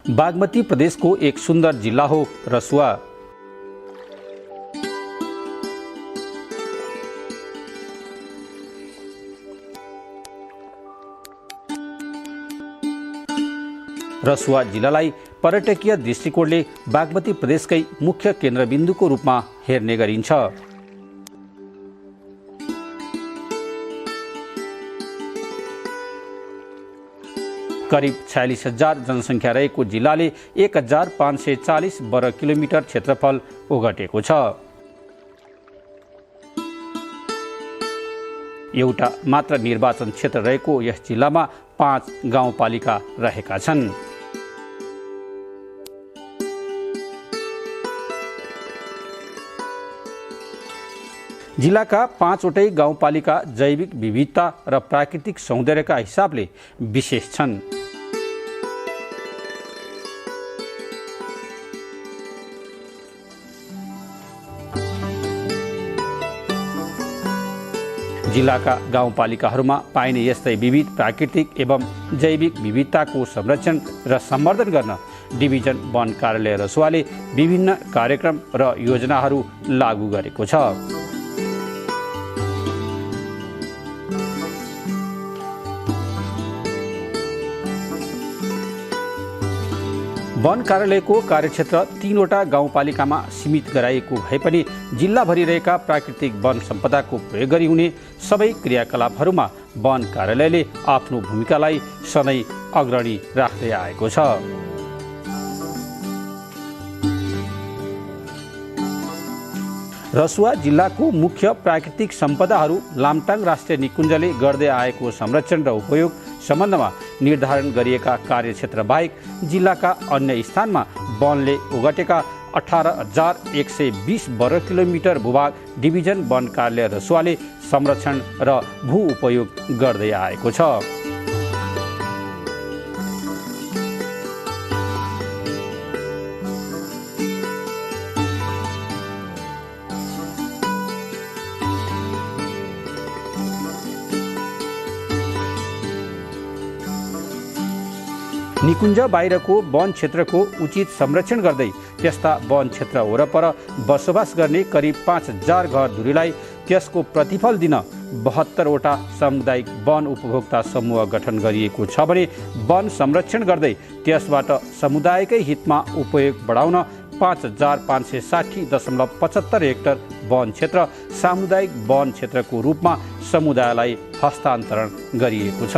बागमती प्रदेशको एक सुन्दर जिल्ला हो रसुवा। रसुवा जिल्लालाई पर्यटकीय दृष्टिकोणले बागमती प्रदेशकै मुख्य केन्द्रबिन्दुको रूपमा हेर्ने गरिन्छ। करिब 46,000 जनसङ्ख्या रहेको जिल्लाले 1,540 वर्ग किलोमिटर क्षेत्रफल ओगटेको छ। एउटा मात्र निर्वाचन क्षेत्र रहेको यस जिल्लामा 5 गाउँपालिका रहेका छन्। जिल्लाका 5वटै गाउँपालिका जैविक विविधता र प्राकृतिक सौन्दर्यका हिसाबले विशेष छन्। जिल्लाका गाउँपालिकाहरूमा पाइने यस्तै विविध प्राकृतिक एवं जैविक विविधताको संरक्षण र सम्वर्धन गर्न डिभिजन वन कार्यालय रसुवाले विभिन्न कार्यक्रम र योजनाहरू लागू गरेको छ। वन कार्यालयको कार्यक्षेत्र 3वटा गाउँपालिकामा सीमित गराइएको भए पनि जिल्लाभरि रहेका प्राकृतिक वन सम्पदाको प्रयोग गरी हुने सबै क्रियाकलापहरूमा वन कार्यालयले आफ्नो भूमिकालाई सधैँ अग्रणी राख्दै आएको छ। रसुवा जिल्लाको मुख्य प्राकृतिक सम्पदाहरू लामटाङ राष्ट्रिय निकुञ्जले गर्दै आएको संरक्षण र उपयोग सम्बन्धमा निर्धारण गरिएका कार्यक्षेत्र बाहेक जिल्लाका अन्य स्थानमा वनले ओगटेका 18,120 वर्ग किलोमिटर भूभाग डिभिजन वन कार्यालय रसुवाले संरक्षण र भू उपयोग गर्दै आएको छ। निकुञ्ज बाहिरको वन क्षेत्रको उचित संरक्षण गर्दै त्यस्ता वन क्षेत्र वरपर बसोबास गर्ने करिब 5,000 घर धुरीलाई त्यसको प्रतिफल दिन 72वटा सामुदायिक वन उपभोक्ता समूह गठन गरिएको छ भने वन संरक्षण गर्दै त्यसबाट समुदायकै हितमा उपयोग बढाउन 5,560.75 हेक्टर वन क्षेत्र सामुदायिक वन क्षेत्रको रूपमा समुदायलाई हस्तान्तरण गरिएको छ।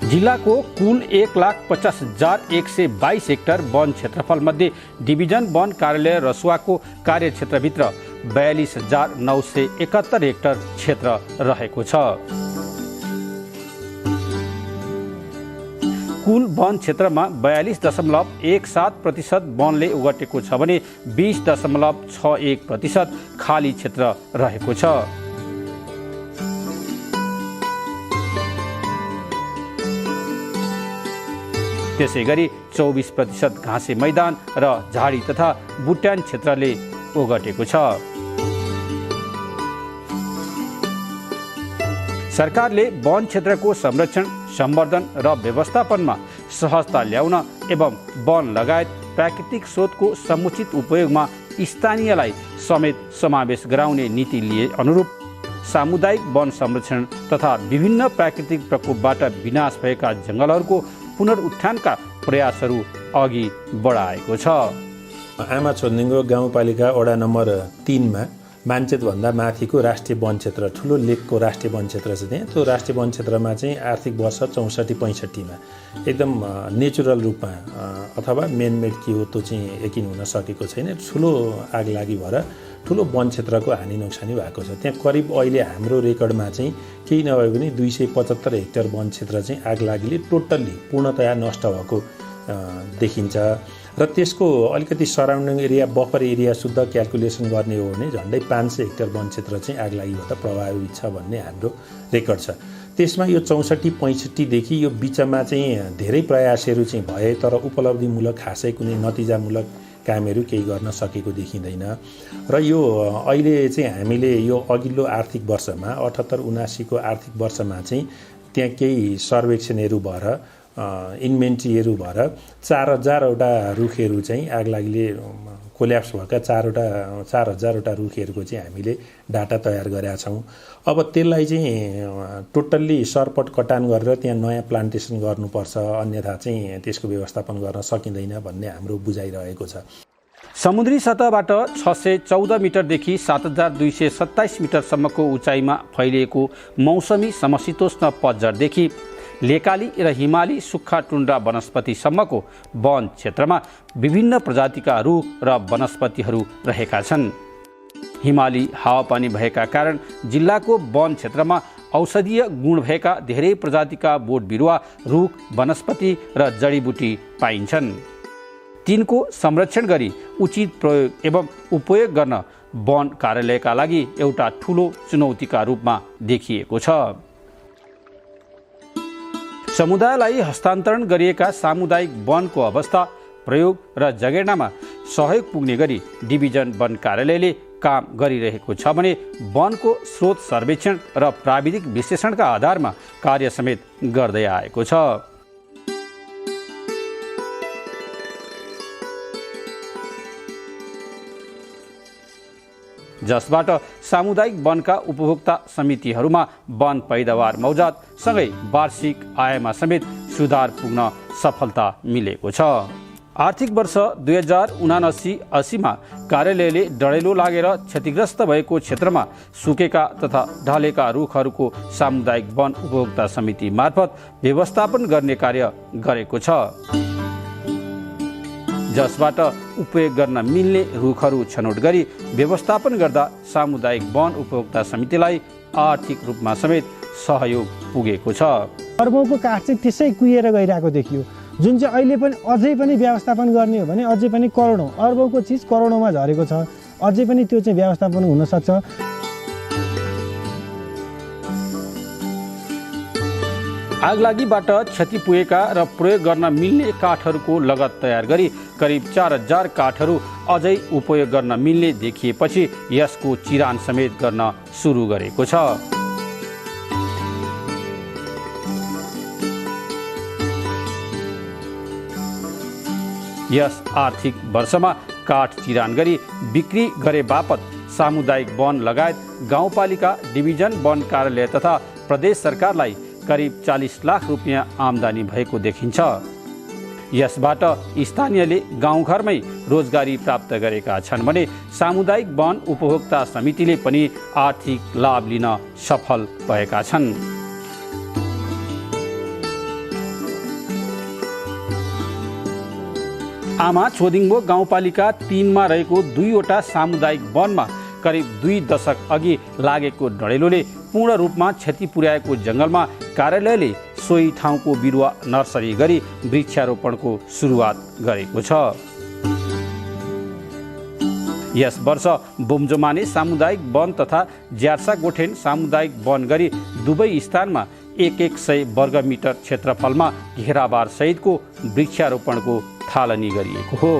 जिल्लाको कुल 1,50,122 हेक्टर वन क्षेत्रफल मध्ये डिभिजन वन कार्यालय रसुवाको कार्यक्षेत्रभित्र 42,971 हेक्टर क्षेत्र रहेको छ। कुल वन क्षेत्रमा 42.17% वनले ओगटेको छ भने 20.61% खाली क्षेत्र रहेको छ। त्यसैगरी 24% घाँसे मैदान र झाडी तथा बुट्यान क्षेत्रले ओगटेको छ। सरकारले वन क्षेत्रको संरक्षण, सम्वर्धन र व्यवस्थापनमा सहजता ल्याउन एवं वन लगायत प्राकृतिक स्रोतको समुचित उपयोगमा स्थानीयलाई समेत समावेश गराउने नीति लिए अनुरूप सामुदायिक वन संरक्षण तथा विभिन्न प्राकृतिक प्रकोपबाट विनाश भएका जङ्गलहरूको पुनरुत्थानका प्रयासहरू अघि बढाएको छ। आमा छोन्दिङो गाउँपालिका वडा नम्बर 3 मा मान्छेभन्दा माथिको राष्ट्रिय वन क्षेत्र ठुलो लेकको राष्ट्रिय वन क्षेत्र छ। त्यहाँ त्यो राष्ट्रिय वन क्षेत्रमा चाहिँ आर्थिक वर्ष 64-65 मा एकदम नेचुरल रूपमा अथवा मेनमेड के हो त्यो चाहिँ यकिन हुन सकेको छैन। ठुलो आगलागी भएर ठुलो वन क्षेत्रको हानि नोक्सानी भएको छ। त्यहाँ करिब अहिले हाम्रो रेकर्डमा चाहिँ केही नभए पनि 275 हेक्टर वन क्षेत्र चाहिँ आगलागीले टोटल्ली पूर्णतया नष्ट भएको देखिन्छ र त्यसको अलिकति सराउन्डिङ एरिया बफर एरिया शुद्ध क्याल्कुलेसन गर्ने हो भने झन्डै 500 हेक्टर वन क्षेत्र चाहिँ आगलागीबाट प्रभावित छ भन्ने हाम्रो रेकर्ड छ। त्यसमा यो 64-65 देखि यो बिचमा चाहिँ धेरै प्रयासहरू चाहिँ भए तर उपलब्धिमूलक खासै कुनै नतिजामूलक कामहरू केही गर्न सकेको देखिँदैन र यो अहिले चाहिँ हामीले यो अघिल्लो आर्थिक वर्षमा 78-79 को आर्थिक वर्षमा चाहिँ त्यहाँ केही सर्वेक्षणहरू भएर इन्भेन्ट्रीहरू भएर 4000वटा रुखहरू चाहिँ आगलागीले कोल्याप्स भएका 4000वटा रुखहरूको चाहिँ हामीले डाटा तयार गरेका छौँ। अब त्यसलाई चाहिँ टोटल्ली सरपट कटान गरेर त्यहाँ नयाँ प्लान्टेसन गर्नुपर्छ, अन्यथा चाहिँ त्यसको व्यवस्थापन गर्न सकिँदैन भन्ने हाम्रो बुझाइरहेको छ। समुद्री सतहबाट 614 मिटरदेखि 7227 मिटरसम्मको उचाइमा फैलिएको मौसमी समशीतोष्ण पतझरदेखि लेकाली र हिमाली सुक्खा टुन्ड्रा वनस्पतिसम्मको वन क्षेत्रमा विभिन्न प्रजातिका रुख र वनस्पतिहरू रहेका छन्। हिमाली हावापानी भएका कारण जिल्लाको वन क्षेत्रमा औषधीय गुण भएका धेरै प्रजातिका बोट बिरुवा, रुख, वनस्पति र जडीबुटी पाइन्छन्। तिनको संरक्षण गरी उचित प्रयोग एवं उपयोग गर्न वन कार्यालयका लागि एउटा ठूलो चुनौतीका रूपमा देखिएको छ। समुदायलाई हस्तान्तरण गरिएका सामुदायिक वनको अवस्था, प्रयोग र जगेर्नामा सहयोग पुग्ने गरी डिभिजन वन कार्यालयले काम गरिरहेको छ भने वनको स्रोत सर्वेक्षण र प्राविधिक विश्लेषणका आधारमा कार्य समेत गर्दै आएको छ। जसबाट सामुदायिक वनका उपभोक्ता समितिहरूमा वन पैदावार मौजात सँगै वार्षिक आयमा समेत सुधार पुग्न सफलता मिलेको छ। आर्थिक वर्ष 2079-80मा कार्यालयले डढेलो लागेर क्षतिग्रस्त भएको क्षेत्रमा सुकेका तथा ढलेका रुखहरूको सामुदायिक वन उपभोक्ता समिति मार्फत व्यवस्थापन गर्ने कार्य गरेको छ, जसबाट उपयोग गर्न मिल्ने रुखहरू छनौट गरी व्यवस्थापन गर्दा सामुदायिक वन उपभोक्ता समितिलाई आर्थिक रूपमा समेत सहयोग पुगेको छ। अर्बौंको काठ चाहिँ त्यसै कुहिएर गइरहेको देखियो, जुन चाहिँ अहिले पनि अझै पनि व्यवस्थापन गर्ने हो भने अझै पनि करोडौँ अर्बौंको चिज करोडौँमा झरेको छ, अझै पनि त्यो चाहिँ व्यवस्थापन हुन सक्छ। आगलागीबाट क्षति पुगेका र प्रयोग गर्न मिल्ने काठहरूको लगत तयार गरी करिब 4000 काठहरू अझै उपयोग गर्न मिल्ने देखिएपछि यसको चिरान समेत गर्न सुरु गरेको छ। यस आर्थिक वर्षमा काठ चिरान गरी बिक्री गरे बापत सामुदायिक वन लगायत गाउँपालिका, डिभिजन वन कार्यालय तथा प्रदेश सरकारलाई करिब 40 लाख रुपियाँ आम्दानी भएको देखिन्छ। यसबाट स्थानीयले गाउँघरमै रोजगारी प्राप्त गरेका छन् भने सामुदायिक वन उपभोक्ता समितिले पनि आर्थिक लाभ लिन सफल भएका छन्। आमा छोदिङबो गाउँपालिका 3मा रहेको 2वटा सामुदायिक वनमा करिब 2 दशक अघि लागेको डढेलोले पूर्ण रूपमा क्षति पुर्याएको जङ्गलमा कार्यालयले सोही ठाउँको बिरुवा नर्सरी गरी वृक्षारोपणको सुरुवात गरेको छ। यस वर्ष बोम्जोमाने सामुदायिक वन तथा ज्यार्सा गोठेन सामुदायिक वन गरी दुवै स्थानमा 100 वर्ग मिटर क्षेत्रफलमा घेराबार सहितको वृक्षारोपणको थालनी गरिएको हो।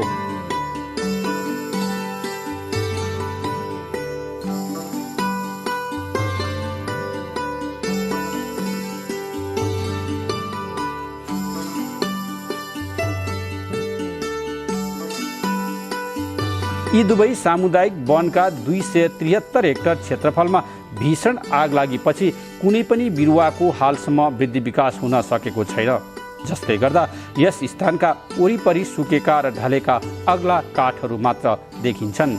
यी दुवै सामुदायिक वनका 273 हेक्टर क्षेत्रफलमा भीषण आग लागेपछि कुनै पनि बिरुवाको हालसम्म वृद्धि विकास हुन सकेको छैन, जसले गर्दा यस स्थानका वरिपरि सुकेका र ढलेका अग्ला काठहरू मात्र देखिन्छन्।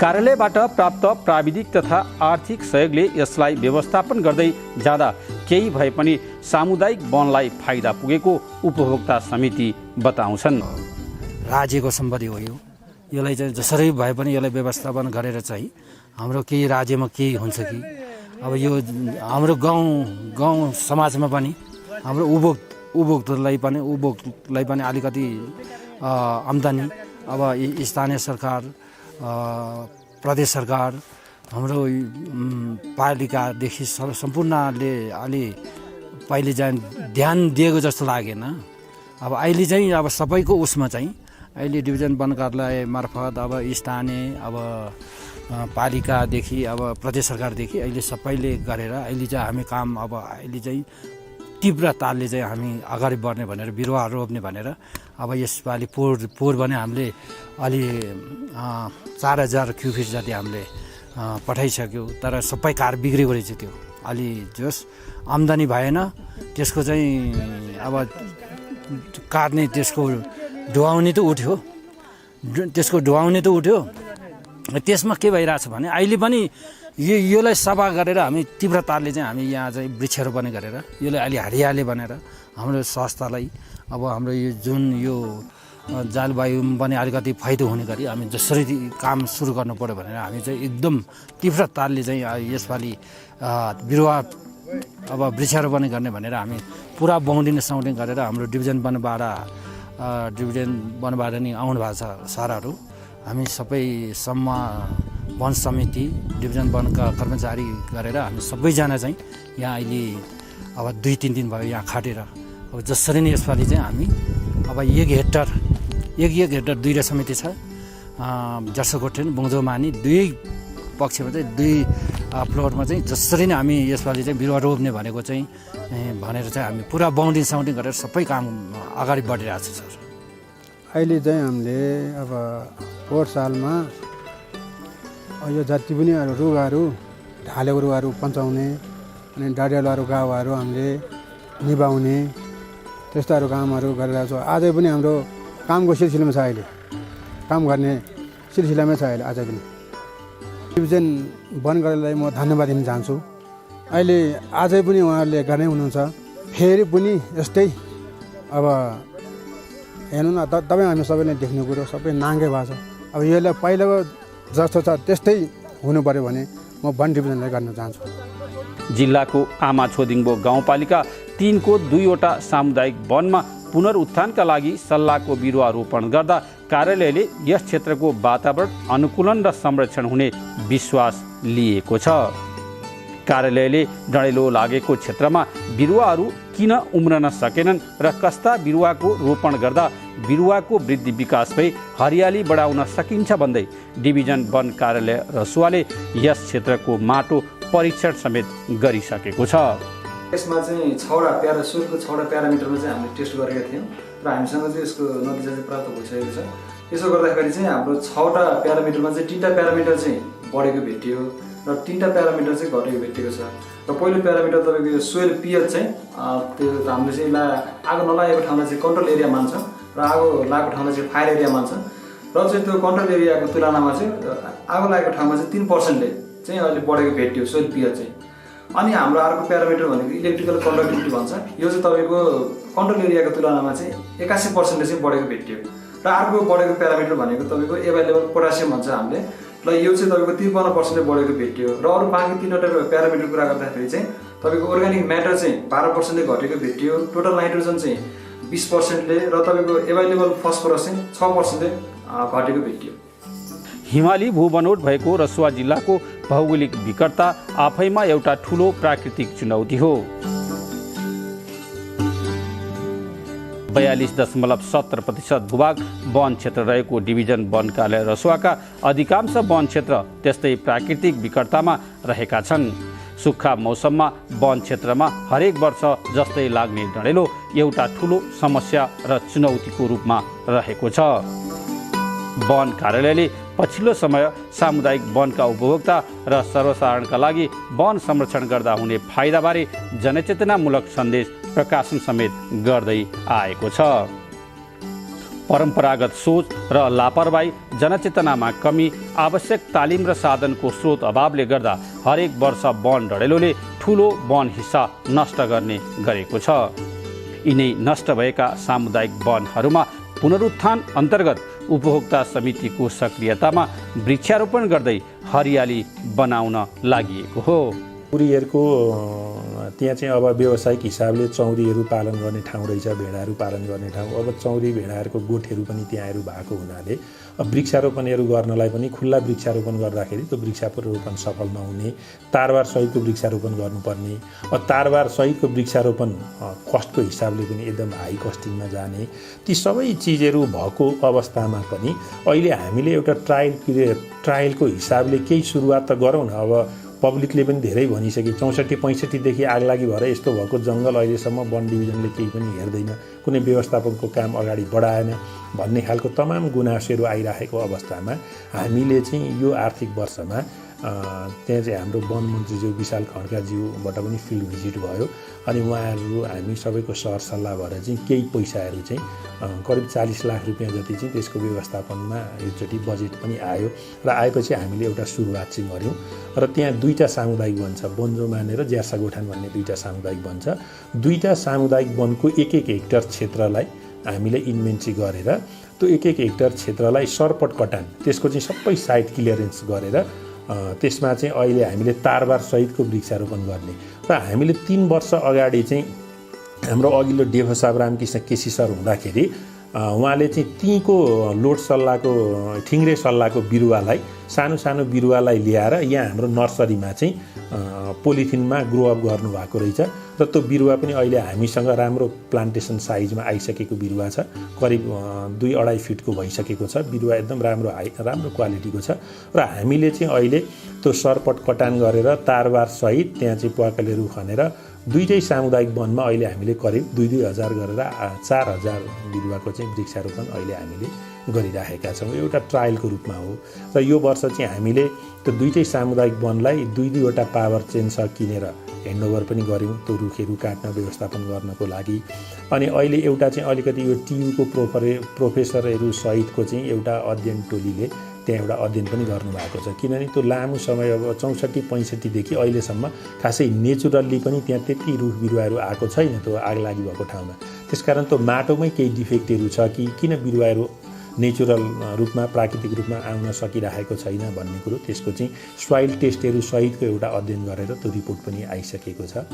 कार्यालयबाट प्राप्त प्राविधिक तथा आर्थिक सहयोगले यसलाई व्यवस्थापन गर्दै जाँदा केही भए पनि सामुदायिक वनलाई फाइदा पुगेको उपभोक्ता समिति बताउँछन्। राज्यको सम्पत्ति हो यसलाई चाहिँ जसरी भए पनि यसलाई व्यवस्थापन गरेर चाहिँ हाम्रो केही राज्यमा केही हुन्छ कि अब यो हाम्रो गाउँ समाजमा पनि हाम्रो उपभोक्तालाई पनि अलिकति आम्दानी अब स्थानीय सरकार, प्रदेश सरकार, हाम्रो पालिकादेखि सम्पूर्णले अलि पहिले चाहिँ ध्यान दिएको जस्तो लागेन। अब अहिले चाहिँ अब सबैको उसमा चाहिँ अहिले डिभिजन वन कार्यालय मार्फत अब स्थानीय अब पालिकादेखि अब प्रदेश सरकारदेखि अहिले सबैले गरेर अहिले चाहिँ हामी काम अब अहिले चाहिँ तीव्र तालले चाहिँ हामी अगाडि बढ्ने भनेर बिरुवा रोप्ने भनेर अब यसपालि पोहोर भने हामीले अलि 4000 क्युफिट जति हामीले पठाइसक्यौँ। तर सबै कार बिग्रेको रहेछ त्यो अलि जोस आम्दानी भएन त्यसको चाहिँ अब काट्ने त्यसको ढुवाउने त उठ्यो त्यसमा के भइरहेछ भने अहिले पनि योलाई सफा गरेर हामी तीव्र तालले चाहिँ हामी यहाँ चाहिँ वृक्षारोपण गरेर यसलाई अलि हरियाली बनाएर हाम्रो स्वास्थ्यलाई अब हाम्रो यो जुन यो जलवायुमा पनि अलिकति फाइदा हुने गरी हामी जसरी काम सुरु गर्नु पर्यो भनेर हामी चाहिँ एकदम तीव्र तालले चाहिँ यसपालि बिरुवा अब वृक्षारोपण गर्ने भनेर हामी पुरा बाउन्डिङ साउन्डिङ गरेर हाम्रो डिभिजन वनबाट नि आउनु भएको छ सरहरू हामी सबै वन समिति डिभिजन वनका कर्मचारी गरेर हामी सबैजना चाहिँ यहाँ अहिले अब 2-3 दिन भयो यहाँ खटेर अब जसरी नै यसपालि चाहिँ हामी अब 1 हेक्टर 2 समिति छ जर्सोकोटेन बुङ्दोमानी 2 पक्षमा चाहिँ 2 प्लटमा चाहिँ जसरी नै हामी यसपालि चाहिँ बिरुवा रोप्ने भनेको चाहिँ भनेर चाहिँ हामी पुरा बाउन्डिङ साउन्डिङ गरेर सबै काम अगाडि बढिरहेको छ सर। अहिले चाहिँ हामीले अब पोहोर सालमा यो जति पनि रुगाहरू ढालेको रुगाहरू पन्चाउने अनि डाडियालहरू गाउँहरू हामीले निभाउने त्यस्ताहरू कामहरू गरिरहेको छौँ। अझै पनि हाम्रो कामको सिलसिलामा छ, अहिले काम गर्ने सिलसिलामै छ अहिले अझै पनि। डिभिजन वन कार्यालयलाई म धन्यवाद दिन चाहन्छु। अहिले अझै पनि उहाँहरूले गर्नै हुनुहुन्छ, फेरि पनि यस्तै अब हेर्नु न तपाईँ हामी सबैले देख्ने कुरो सबै नाङ्गै भएको छ। अब यसलाई पहिलाको जस्तो छ त्यस्तै हुनु पर्यो भने म वन डिभिजनलाई गर्न चाहन्छु। जिल्लाको आमा छोदिङबो गाउँपालिका 3 को 2वटा सामुदायिक वनमा पुनरुत्थानका लागि सल्लाहको बिरुवा रोपण गर्दा कार्यालयले यस क्षेत्रको वातावरण अनुकूलन र संरक्षण हुने विश्वास लिएको छ। कार्यालयले डढेलो लागेको क्षेत्रमा बिरुवाहरू किन उम्रन सकेनन् र कस्ता बिरुवाको रोपण गर्दा बिरुवाको वृद्धि विकास भई हरियाली बढाउन सकिन्छ भन्दै डिभिजन वन कार्यालय रसुवाले यस क्षेत्रको माटो परीक्षण समेत गरिसकेको छ। यसमा चाहिँ 6वटा प्यारामिटरमा चाहिँ हामीले टेस्ट गरेका थियौँ र हामीसँग चाहिँ यसको नतिजा चाहिँ प्राप्त भइसकेको छ। यसो गर्दाखेरि चाहिँ हाम्रो 6वटा प्यारामिटरमा चाहिँ 3टा प्यारामिटर चाहिँ बढेको भेटियो र 3टा प्यारामिटर चाहिँ घटेको भेटिएको छ। र पहिलो प्यारामिटर तपाईँको यो सोइल पिएच चाहिँ त्यो हामीले चाहिँ आगो नलागेको ठाउँलाई चाहिँ कन्ट्रोल एरिया मान्छ र आगो लागेको ठाउँलाई चाहिँ फायर एरिया मान्छ र चाहिँ त्यो कन्ट्रोल एरियाको तुलनामा चाहिँ आगो लागेको ठाउँमा चाहिँ 3%ले चाहिँ अहिले बढेको भेटियो सोइल पिएच चाहिँ। अनि हाम्रो अर्को प्यारामिटर भनेको इलेक्ट्रिकल कन्डक्टिभिटी भन्छ, यो चाहिँ तपाईँको कन्ट्रोल एरियाको तुलनामा चाहिँ 81%ले चाहिँ बढेको भेटियो। र अर्को बढेको प्यारामिटर भनेको तपाईँको एभाइलेबल पोटासियम भन्छ हामीले, र यो चाहिँ तपाईँको 53%ले बढेको भेटियो। र अरू बाँकी 3वटा प्यारामिटर कुरा गर्दाखेरि चाहिँ तपाईँको अर्ग्यानिक म्याटर चाहिँ 12%ले घटेको भेटियो, टोटल नाइट्रोजन चाहिँ 20%ले र तपाईँको एभाइलेबल फस्फरस चाहिँ 6%ले घटेको भेटियो। हिमाली भूबनोट भएको रसुवा जिल्लाको भौगोलिक विकटता आफैमा एउटा ठूलो प्राकृतिक चुनौती हो। 42.70% भूभाग वन क्षेत्र रहेको डिभिजन वन कार्यालय रसुवाका अधिकांश वन क्षेत्र त्यस्तै प्राकृतिक विकटतामा रहेका छन्। सुक्खा मौसममा वन क्षेत्रमा हरेक वर्ष जस्तै लाग्ने डढेलो एउटा ठूलो समस्या र चुनौतीको रूपमा रहेको छ। वन कार्यालयले पछिल्लो समय सामुदायिक वनका उपभोक्ता र सर्वसाधारणका लागि वन संरक्षण गर्दा हुने फाइदाबारे जनचेतनामूलक सन्देश प्रकाशन समेत गर्दै आएको छ। परम्परागत सोच र लापरवाही, जनचेतनामा कमी, आवश्यक तालिम र साधनको स्रोत अभावले गर्दा हरेक वर्ष वन डढेलोले ठूलो वन हिस्सा नष्ट गर्ने गरेको छ। यिनै नष्ट भएका सामुदायिक वनहरूमा पुनरुत्थान अन्तर्गत उपभोक्ता समितिको सक्रियतामा वृक्षारोपण गर्दै हरियाली बनाउन लागि हो। चौरीहरूको त्यहाँ चाहिँ अब व्यावसायिक हिसाबले चौरीहरू पालन गर्ने ठाउँ रहेछ, भेडाहरू पालन गर्ने ठाउँ। अब चौरी भेडाहरूको गोठहरू पनि त्यहाँहरू भएको हुनाले वृक्षारोपणहरू गर्नलाई पनि खुल्ला वृक्षारोपण गर्दाखेरि त्यो वृक्षारोपण सफल नहुने, तारबार सहितको वृक्षारोपण गर्नुपर्ने, तारबार सहितको वृक्षारोपण कस्टको हिसाबले पनि एकदम हाई कस्टिङमा जाने, ती सबै चिजहरू भएको अवस्थामा पनि अहिले हामीले एउटा ट्रायलको हिसाबले केही सुरुवात त गरौँ न। अब पब्लिकले पनि धेरै भनिसके 64-65देखि आगलागी भएर यस्तो भएको जङ्गल अहिलेसम्म वन डिभिजनले केही पनि हेर्दैन, कुनै व्यवस्थापनको काम अगाडि बढाएन भन्ने खालको तमाम गुनासोहरू आइराखेको अवस्थामा हामीले चाहिँ यो आर्थिक वर्षमा त्यहाँ चाहिँ हाम्रो वन मन्त्रीज्यू विशाल खड्काज्यूबाट पनि फिल्ड भिजिट भयो अनि उहाँहरू हामी सबैको सरसल्लाह भएर चाहिँ केही पैसाहरू चाहिँ करिब 40 लाख रुपियाँ जति चाहिँ त्यसको व्यवस्थापनमा एकचोटि बजेट पनि आयो र आएपछि हामीले एउटा सुरुवात चाहिँ गऱ्यौँ र त्यहाँ 2टा सामुदायिक वन छ, बोन्जो माने र ज्यासा गोठान भन्ने 2टा सामुदायिक वन छ। 2टा सामुदायिक वनको 1-1 हेक्टर क्षेत्रलाई हामीले इन्भेन्ट्री गरेर त्यो 1-1 हेक्टर क्षेत्रलाई सरपट कटान त्यसको चाहिँ सबै साइड क्लियरेन्स गरेर त्यसमा चाहिँ अहिले हामीले तारबार सहितको वृक्षारोपण गर्ने र हामीले 3 वर्ष अगाडि चाहिँ हाम्रो अघिल्लो डेभो साहब रामकृष्ण केसी सर हुँदाखेरि उहाँले चाहिँ तीको लोड सल्लाहको ठिङ्ग्रे सल्लाहको बिरुवालाई सानो बिरुवालाई ल्याएर यहाँ हाम्रो नर्सरीमा चाहिँ पोलिथिनमा ग्रो अप गर्नुभएको रहेछ र त्यो बिरुवा पनि अहिले हामीसँग राम्रो प्लान्टेसन साइजमा आइसकेको बिरुवा छ, करिब 2-2.5 फिटको भइसकेको छ। बिरुवा एकदम राम्रो क्वालिटीको छ र हामीले चाहिँ अहिले त्यो सरपट कटान गरेर तारबार सहित त्यहाँ चाहिँ प्वाकलेहरू खनेर 2टै सामुदायिक वनमा अहिले हामीले करिब 2-2 हजार गरेर 4,000 बिरुवाको चाहिँ वृक्षारोपण अहिले हामीले गरिराखेका छौँ। एउटा ट्रायलको रूपमा हो र यो वर्ष चाहिँ हामीले त्यो 2टै सामुदायिक वनलाई 2-2वटा पावर चेन्सर किनेर ह्यान्डओभर पनि गऱ्यौँ त्यो रुखहरू काट्न व्यवस्थापन गर्नको लागि। अनि अहिले एउटा चाहिँ अलिकति यो टियुको प्रोफेसरहरू सहितको चाहिँ एउटा अध्ययन टोलीले त्यहाँ एउटा अध्ययन पनि गर्नुभएको छ, किनभने त्यो लामो समय अब 64-65देखि अहिलेसम्म खासै नेचुरल्ली पनि त्यहाँ त्यति रुख बिरुवाहरू आएको छैन त्यो आगलागी भएको ठाउँमा। त्यसकारण त्यो माटोमै केही डिफेक्टहरू छ कि किन बिरुवाहरू नेचुरल रूपमा प्राकृतिक रूपमा आउन सकिरहेको छैन भन्ने कुरो त्यसको चाहिँ सोइल टेस्टहरू सहितको एउटा अध्ययन गरेर त्यो रिपोर्ट पनि आइसकेको छ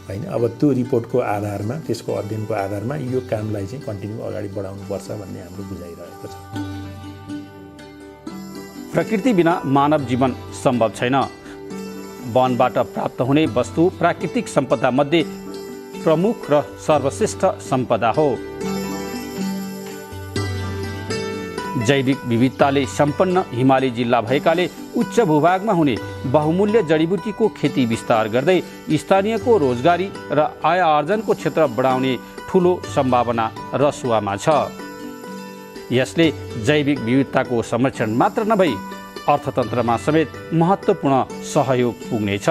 हैन। अब त्यो रिपोर्टको आधारमा त्यसको अध्ययनको आधारमा यो कामलाई चाहिँ कन्टिन्यू अगाडि बढाउनुपर्छ भन्ने हाम्रो बुझाइरहेको छ। प्रकृति बिना मानव जीवन सम्भव छैन। वनबाट प्राप्त हुने वस्तु प्राकृतिक सम्पदा मध्ये प्रमुख र सर्वश्रेष्ठ सम्पदा हो। जैविक विविधताले सम्पन्न हिमाली जिल्ला भएकाले उच्च भूभागमा हुने बहुमूल्य जडीबुटीको खेती विस्तार गर्दै स्थानीयको रोजगारी र आय आर्जनको क्षेत्र बढाउने ठूलो सम्भावना रसुवामा छ। यसले जैविक विविधताको संरक्षण मात्र नभई अर्थतन्त्रमा समेत महत्त्वपूर्ण सहयोग पुग्नेछ।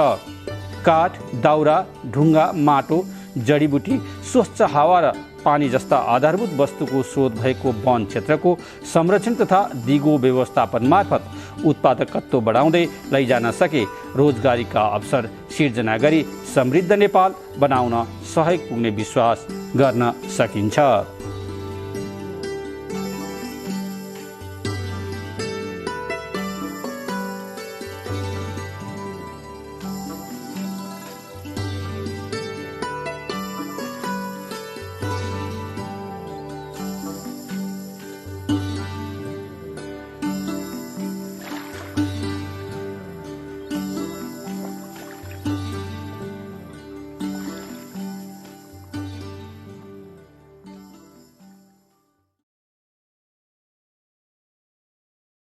काठ, दाउरा, ढुङ्गा, माटो, जडीबुटी, स्वच्छ हावा र पानी जस्ता आधारभूत वस्तुको स्रोत भएको वन क्षेत्रको संरक्षण तथा दिगो व्यवस्थापन मार्फत उत्पादकत्व बढाउँदै लैजान सके रोजगारीका अवसर सिर्जना गरी समृद्ध नेपाल बनाउन सहयोग पुग्ने विश्वास गर्न सकिन्छ।